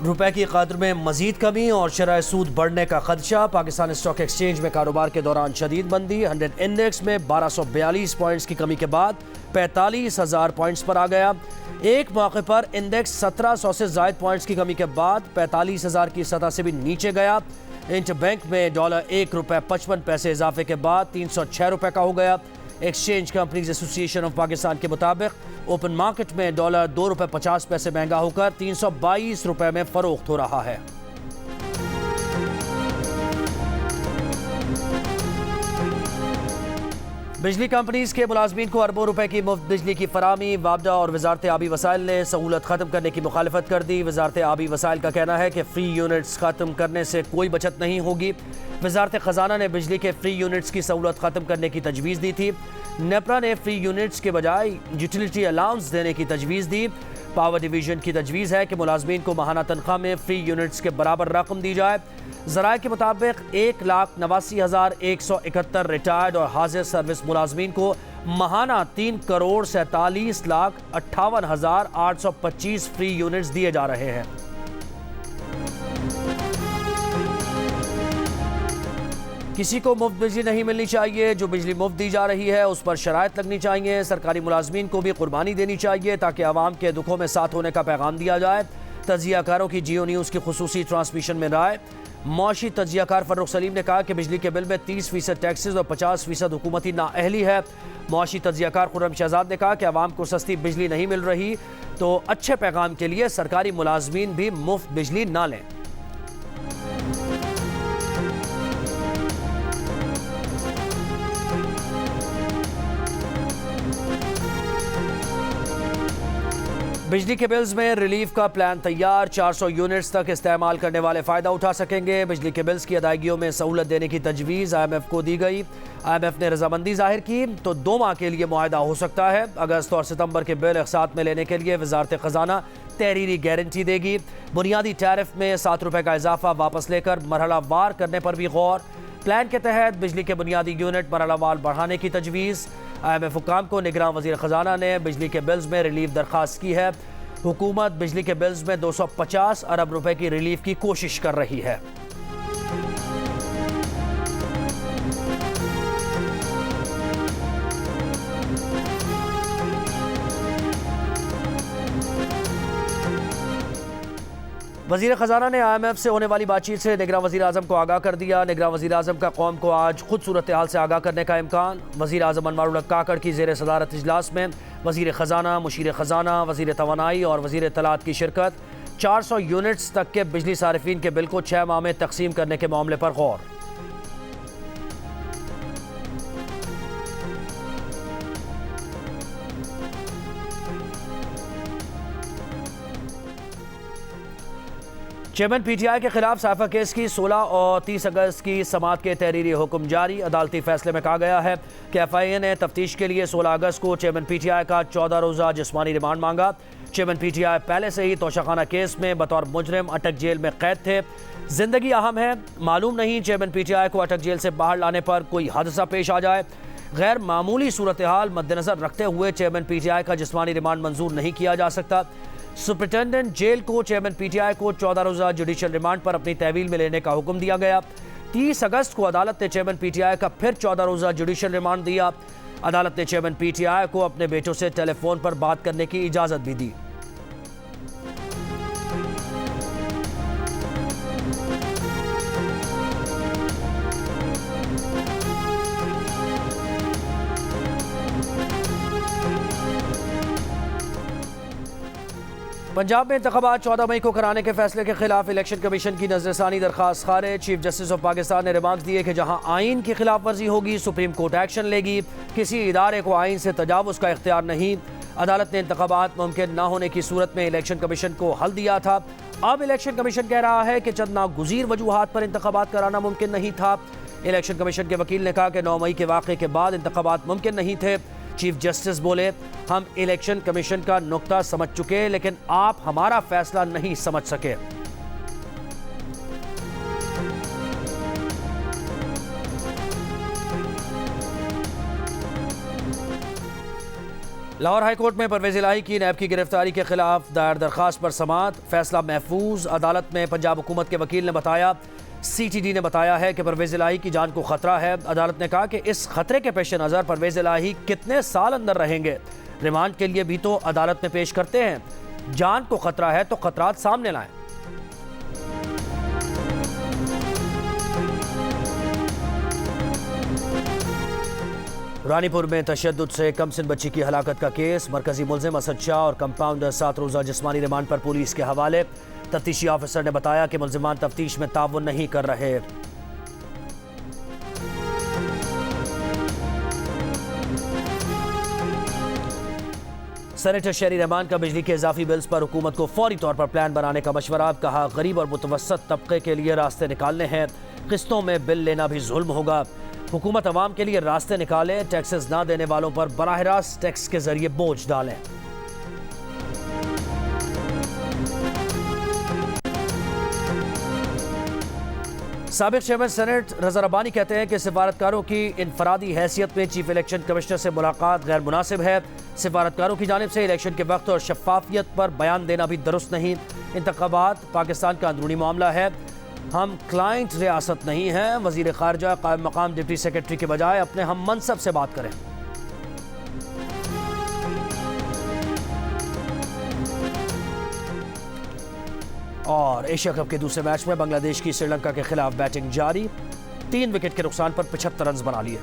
रुपए की कद्र में मजीद कमी और शरह सूद बढ़ने का खदशा। पाकिस्तान स्टॉक एक्सचेंज में कारोबार के दौरान शदीद मंदी। 100 इंडेक्स में 1242 पॉइंट्स की कमी के बाद 45,000 पॉइंट्स पर आ गया। एक मौके पर इंडेक्स 1700 से जायद पॉइंट्स की कमी के बाद 45,000 की सतह से भी नीचे गया। इंटरबैंक में डॉलर ₹1.55 इजाफे के बाद 306 रुपए का हो गया। Exchange companies association of Pakistan के मुताबिक ओपन मार्केट में डॉलर ₹2.50 महंगा होकर 322 रुपए में फरोख्त हो रहा है। बिजली कंपनीज के मुलाजमीन को अरबों रुपए की मुफ्त बिजली की फराहमी। वापडा और वजारत आबी वसाइल ने सहूलत खत्म करने की मुखालफत कर दी। वजारत आबी वसाइल का कहना है कि फ्री यूनिट्स खत्म करने से कोई बचत नहीं होगी। वजारत खजाना ने बिजली के फ्री यूनिट्स की सहूलत खत्म करने की तजवीज़ दी थी। नेपरा ने फ्री यूनिट्स के बजाय यूटिलिटी अलाउंस देने की तजवीज़ दी। पावर डिवीजन की तजवीज़ है कि मुलाजमीन को माहाना तनख्वाह में फ्री यूनिट्स के बराबर रकम दी जाए। ज़राए के मुताबिक 1,89,171 रिटायर्ड और हाजिर सर्विस मुलाजमीन को माहाना 3,47,58,825 फ्री यूनिट्स दिए जा रहे हैं। किसी को मुफ्त बिजली नहीं मिलनी चाहिए। जो बिजली मुफ्त दी जा रही है उस पर शराइत लगनी चाहिए। सरकारी मुलाजमीन को भी कुर्बानी देनी चाहिए ताकि आवाम के दुखों में साथ होने का पैगाम दिया जाए। तजियाकारों की जियो न्यूज़ की खुसूसी ट्रांसमिशन में राय। मौशी तजियाकार फर्रुख सलीम ने कहा कि बिजली के बिल में 30% टैक्सेस और 50% हुकूमती नाअहली है। मौशी तजियाकार खुर्रम शहजाद ने कहा कि आवाम को सस्ती बिजली नहीं मिल रही तो अच्छे पैगाम के लिए सरकारी मुलाजमीन भी मुफ्त बिजली ना लें। बिजली के बिल्स में रिलीफ का प्लान तैयार। 400 यूनिट्स तक इस्तेमाल करने वाले फ़ायदा उठा सकेंगे। बिजली के बिल्स की अदायगियों में सहूलत देने की तजवीज़ IMF को दी गई। IMF ने रजामंदी जाहिर की तो 2 माह के लिए मुआहदा हो सकता है। अगस्त और सितंबर के बिल एक साथ में लेने के लिए वजारत खजाना तहरीरी गारंटी देगी। बुनियादी टैरिफ में ₹7 का इजाफा वापस लेकर मरहलावार करने पर भी गौर। प्लान के तहत बिजली के बुनियादी यूनिट मरहलावार बढ़ाने की तजवीज़। IMF हुकाम को निगरान वज़ीर ख़जाना ने बिजली के बिल्स में रिलीफ दरख्वास्त की है। हुकूमत बिजली के बिल्स में 250 अरब रुपए की रिलीफ की कोशिश कर रही है। वज़ीर ख़जाना ने IMF से होने वाली बातचीत से निगरान वज़ीर आज़म को आगाह कर दिया। निगरान वज़ीर आज़म का कौम को आज खुद सूरत हाल से आगाह करने का इम्कान। वज़ीर आज़म अनवारुल हक काकड़ की ज़ेर सदारत इजलास में वज़ीर ख़जाना, मुशीर ख़जाना, वज़ीर तवानाई और वज़ीर इत्तलात की शिरकत। 400 यूनिट्स तक के बिजली सारिफीन के बिल को 6 माह में तकसीम करने के मामले पर गौर। चेयरमैन PTI के खिलाफ साइफा केस की 16 और 30 अगस्त की समाअत के तहरीरी हुक्म जारी। अदालती फैसले में कहा गया है कि FIA ने तफ्तीश के लिए 16 अगस्त को चेयरमैन PTI का 14 रोज़ा जिस्मानी रिमांड मांगा। चेयरमैन PTI पहले से ही तोशाखाना केस में बतौर मुजरिम अटक जेल में कैद थे। जिंदगी अहम है, मालूम नहीं चेयरमैन PTI को अटक जेल से बाहर लाने पर कोई हादसा पेश आ जाए। गैर मामूली सूरत हाल मद्देनजर रखते हुए चेयरमैन PTI का जिस्मानी रिमांड मंजूर नहीं किया जा सकता। सुपरिटेंडेंट जेल को चेयरमैन PTI को 14 रोज़ा जुडिशल रिमांड पर अपनी तहवील में लेने का हुक्म दिया गया। 30 अगस्त को अदालत ने चेयरमैन PTI का फिर 14 रोज़ा जुडिशल रिमांड दिया। अदालत ने चेयरमैन PTI को अपने बेटों से टेलीफोन पर बात करने की इजाज़त भी दी। पंजाब में इंतखाबात 14 मई को कराने के फैसले के खिलाफ इलेक्शन कमीशन की नजरसानी दरखास्त खारिज। चीफ जस्टिस ऑफ पाकिस्तान ने रिमार्क्स दिए कि जहां आइन की खिलाफ वर्जी होगी सुप्रीम कोर्ट एक्शन लेगी। किसी इदारे को आइन से तजावुज़ का इख्तियार नहीं। अदालत ने इंतखाबात मुमकिन न होने की सूरत में इलेक्शन कमीशन को हल दिया था। अब इलेक्शन कमीशन कह रहा है कि चंद नागुज़ीर वजूहात पर इंतखाबात कराना मुमकिन नहीं था। इलेक्शन कमीशन के वकील ने कहा कि 9 मई के वाक़े के बाद इंतखाबात मुमकिन नहीं थे। चीफ जस्टिस बोले, हम इलेक्शन कमीशन का नुक्ता समझ चुके लेकिन आप हमारा फैसला नहीं समझ सके। लाहौर हाईकोर्ट में परवेज इलाही की नैब की गिरफ्तारी के खिलाफ दायर दरखास्त पर समाअत, फैसला महफूज। अदालत में पंजाब हुकूमत के वकील ने बताया, CTD ने बताया है कि परवेज इलाही की जान को खतरा है। अदालत ने कहा कि इस खतरे के पेश नज़र परवेज इलाही कितने साल अंदर रहेंगे, रिमांड के लिए भी तो अदालत में पेश करते हैं। जान को खतरा है तो खतरात सामने लाएं। रानीपुर में तशद्दुद से कमसिन बच्ची की हलाकत का केस, मरकजी मुलजिम असद शाह और कंपाउंडर 7 रोज़ा जिस्मानी रिमांड पर पुलिस के हवाले। तफ्तीशी ऑफिसर ने बताया कि मुलजिमान तफ्तीश में ताउन नहीं कर रहे। सेनेटर शहरी रहमान का बिजली के इजाफी बिल्स पर हुकूमत को फौरी तौर पर प्लान बनाने का मशवरा। कहा, गरीब और मुतवसत तबके के लिए रास्ते निकालने हैं, किस्तों में बिल लेना भी जुल्म होगा। हुकूमत अवाम के लिए रास्ते निकाले, टैक्सेस ना देने वालों पर बराह रास्त टैक्स के जरिए बोझ डालें। साबिक चेयरमैन सेनेट रजा रब्बानी कहते हैं कि सिफारतकारों की इनफरादी हैसियत में चीफ इलेक्शन कमिश्नर से मुलाकात गैर मुनासिब है। सिफारतकारों की जानिब से इलेक्शन के वक्त और शफाफियत पर बयान देना भी दुरुस्त नहीं। इंतखाबात पाकिस्तान का अंदरूनी मामला है, हम क्लाइंट रियासत नहीं हैं। वजीर खारजा कायम मकाम डिप्टी सेक्रेटरी के बजाय अपने हम मनसब से बात करें। और एशिया कप के दूसरे मैच में बांग्लादेश की श्रीलंका के खिलाफ बैटिंग जारी, 3 विकेट के नुकसान पर 75 रन बना लिए।